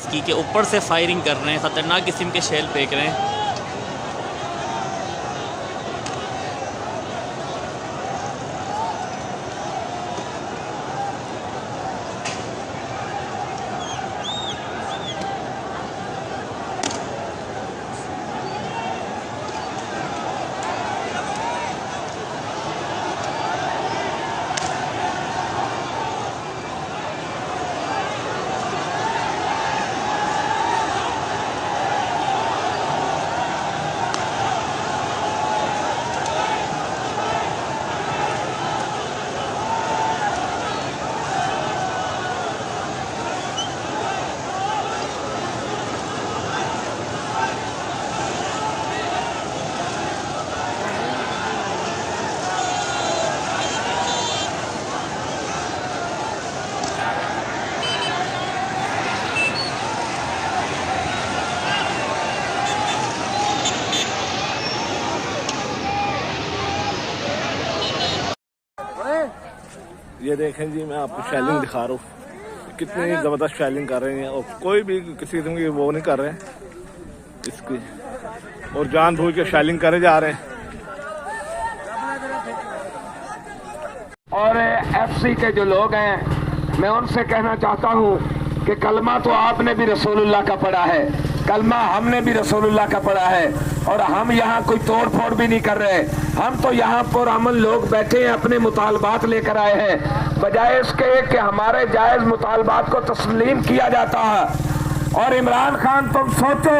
इसकी के ऊपर से फायरिंग कर रहे हैं, ख़तरनाक किस्म के शेल फेंक रहे हैं। ये देखें जी, मैं आपको शैलिंग दिखा रहा हूँ, कितनी ज़बरदस्त शैलिंग कर रहे हैं और कोई भी किसी किस्म की वो नहीं कर रहे हैं इसकी, और जानबूझ के शैलिंग करे जा रहे हैं। और एफसी के जो लोग हैं, मैं उनसे कहना चाहता हूँ कि कलमा तो आपने भी रसूलुल्लाह का पढ़ा है, कलमा हमने भी रसूलुल्लाह का पढ़ा है, और हम यहाँ कोई तोड़ फोड़ भी नहीं कर रहे। हम तो यहाँ पर अमन लोग बैठे हैं, अपने मुतालबात लेकर आए हैं, बजाय इसके कि हमारे जायज मुतालबात को तस्लीम किया जाता है। और इमरान खान, तुम सोचो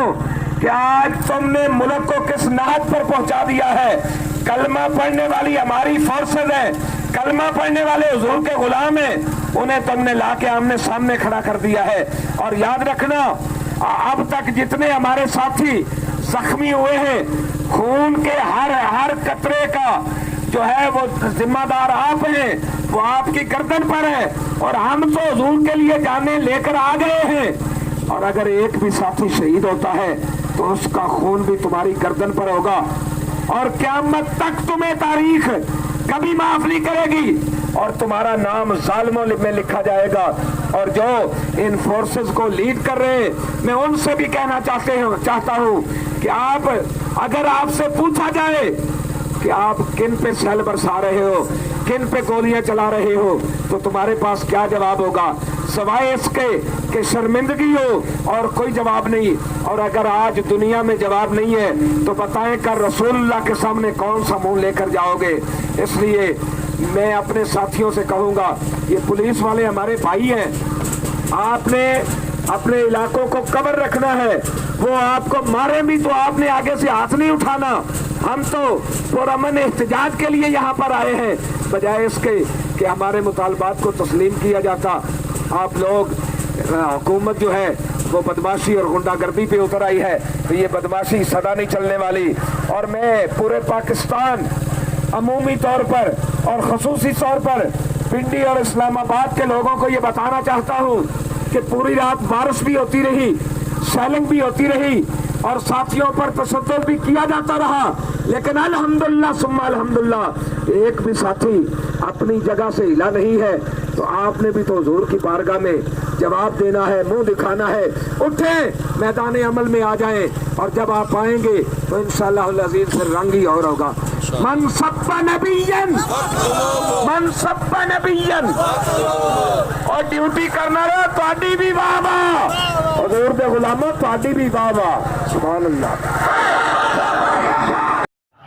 कि आज तुमने मुल्क को किस नाहत पर पहुंचा दिया है। कलमा पढ़ने वाली हमारी फोर्सेज है, कलमा पढ़ने वाले हुजूर के गुलाम हैं, उन्हें तुमने लाके आमने सामने खड़ा कर दिया है। और याद रखना, अब तक जितने हमारे साथी जख्मी हुए हैं, खून के हर कतरे का जो है वो जिम्मेदार आप हैं, वो आपकी गर्दन पर है। और हम तो हुजूर के लिए जाने लेकर आ गए हैं, और अगर एक भी साथी शहीद होता है तो उसका खून भी तुम्हारी गर्दन पर होगा, और क़यामत तक तुम्हें तारीख कभी माफ नहीं करेगी, और तुम्हारा नाम जालिमों में लिखा जाएगा। और जो इन फोर्सेस को लीड कर रहे हैं, मैं उनसे भी कहना चाहता हूँ कि आप, अगर आपसे पूछा जाए कि आप किन पे सेल बरसा रहे हो, किन पे गोलियां चला रहे हो, तो तुम्हारे पास क्या जवाब होगा? सवाए इसके कि शर्मिंदगी हो और कोई जवाब नहीं। और अगर आज दुनिया में जवाब नहीं है तो बताएं कर रसूलुल्लाह के सामने कौन सा मुंह लेकर जाओगे? इसलिए मैं अपने साथियों से कहूंगा, ये पुलिस वाले हमारे भाई हैं, आपने अपने इलाकों को कवर रखना है। वो आपको मारे भी तो आपने आगे से हाथ नहीं उठाना। हम तो पुरअमन एहतजाज के लिए यहाँ पर आए हैं, बजाय इसके कि हमारे मुतालबात को तस्लीम किया जाता। आप लोग, हुकूमत जो है वो बदमाशी और गुंडागर्दी पे उतर आई है, तो ये बदमाशी सदा नहीं चलने वाली। और मैं पूरे पाकिस्तान अमूमी तौर पर और खसूसी तौर पर पिंडी और इस्लामाबाद के लोगों को ये बताना चाहता हूँ कि पूरी रात बारिश भी होती रही, शेलिंग भी होती रही, और साथियों पर तशद्दुद भी किया जाता रहा, लेकिन अल्हम्दुलिल्लाह सुम्मा अल्हम्दुलिल्लाह एक भी साथी अपनी जगह से हिला नहीं है। तो आपने भी तो हुजूर की बारगाह में जवाब देना है, मुंह दिखाना है। उठे, मैदान अमल में आ जाएं, और जब आप आएंगे तो इंशाअल्लाह अज़ीज़ फिर रंग ही और होगा। मन सब्बा नबियन, मन सब्बा नबियन, और ड्यूटी करना रहा तुहाडी भी वाह वाह, हुजूर दे गुलामों तुहाडी भी वाह वाह, सुभान अल्लाह।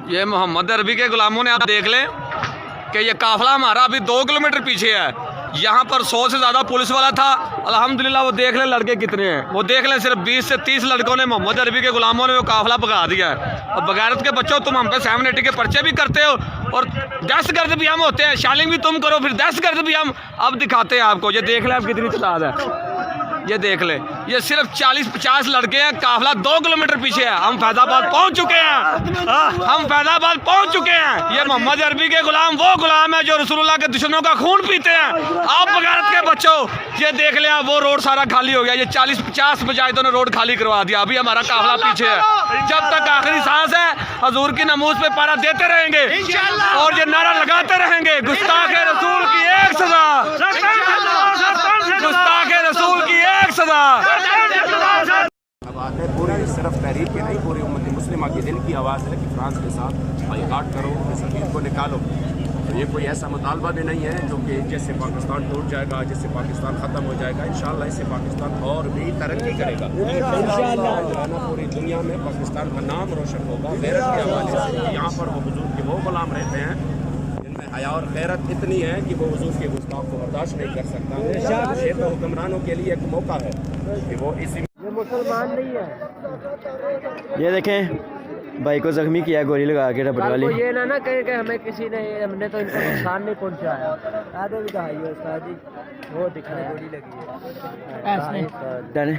ये मोहम्मद अरबी के गुलामों ने, आप देख लें कि ये काफिला हमारा अभी 2 किलोमीटर पीछे है। यहाँ पर 100 से ज़्यादा पुलिस वाला था, अल्हम्दुलिल्लाह। वो देख लें लड़के कितने हैं, वो देख लें सिर्फ 20 से 30 लड़कों ने, मोहम्मद अरबी के गुलामों ने वो काफिला भगा दिया है। और बगैरत के बच्चों, तुम हम पे 780 के पर्चे भी करते हो, और दहशतगर्द भी हम होते हैं। शालिंग भी तुम करो, फिर दहशतगर्द भी हम अब दिखाते हैं आपको। ये देख लें आप कितनी तादाद है, ये देख ले, ये सिर्फ 40-50 लड़के हैं, काफिला 2 किलोमीटर पीछे है। हम फैजाबाद पहुंच चुके हैं, हम फैजाबाद पहुंच चुके हैं। ये मोहम्मद अरबी के गुलाम वो गुलाम है जो रसूलुल्लाह के दुश्मनों का खून पीते हैं। आप बगैरत के बच्चों, ये देख ले आप, वो रोड सारा खाली हो गया। ये 40-50 मुजाहिदों ने रोड खाली करवा दिया, अभी हमारा काफिला पीछे है। जब तक आखिरी सांस है, हजूर की नमूज पे पारा देते रहेंगे और ये नारा लगाते रहेंगे, गुस्ताखे रसूल की एक सजा, गुस्ताखे रसूल की एक सजा। तहरीक की नहीं, पूरी उम्मत मुस्लिमा के दिल की आवाज़ है कि फ्रांस के साथ बाइकाट करो, इस सफीर को निकालो। तो ये कोई ऐसा मुतालबा भी नहीं है जो कि जिससे पाकिस्तान टूट जाएगा, जिससे पाकिस्तान ख़त्म हो जाएगा। इंशाअल्लाह इससे पाकिस्तान और भी तरक्की करेगा। इंशाअल्लाह पूरी दुनिया में पाकिस्तान का नाम रोशन होगा गैरत के हवाले से। यहाँ पर वो बुजुर्ग के वो गुलाम रहते हैं जिनमें हया और गैरत इतनी है कि वो हुजूर के गुस्ताख को बर्दाश्त नहीं कर सकता। ये तो हुक्मरानों के लिए एक मौका है कि वो इसी मुसलमान नहीं है। ये देखें भाई को जख्मी किया गोली लगा के रबड़ वाली। ये ना कहे कि हमें किसी ने, हमने तो इनको नुकसान नहीं पहुंचाया। आधे भी कहा है उस्ताद जी, वो दिखने गोली लगी है ऐसे जाने।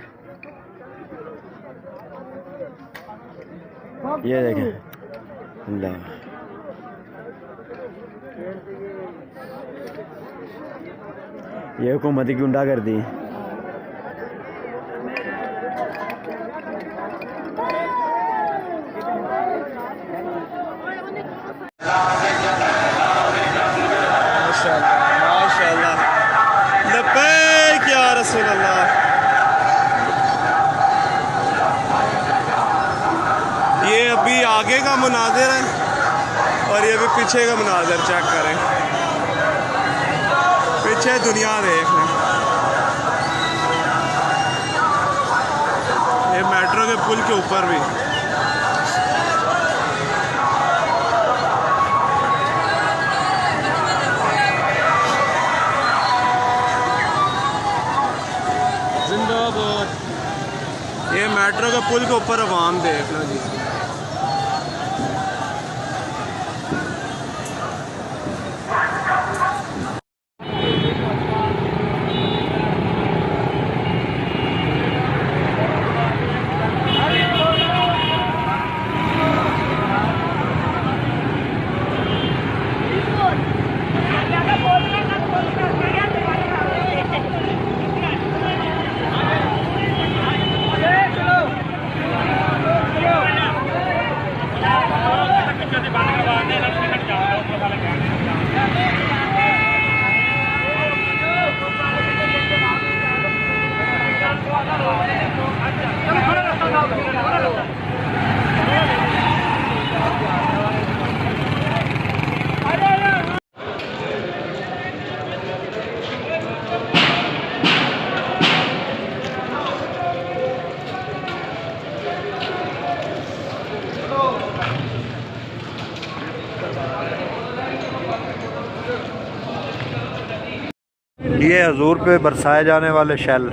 ये देखें अल्लाह, ये हुकूमत की गुंडा कर दी। माशाअल्लाह लब्बैक या रसूल अल्लाह। ये अभी आगे का मुनाज़िर है और ये अभी पीछे का मुनाज़िर चेक करें। पीछे दुनिया देख लें। ये मेट्रो के पुल के ऊपर भी ये मेट्रो के पुल के ऊपर आवाम देख लो जी। ये हजूर पे बरसाए जाने वाले शेल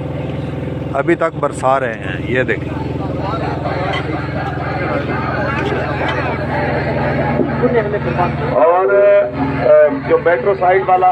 अभी तक बरसा रहे हैं। ये देखें और जो मेट्रो साइड वाला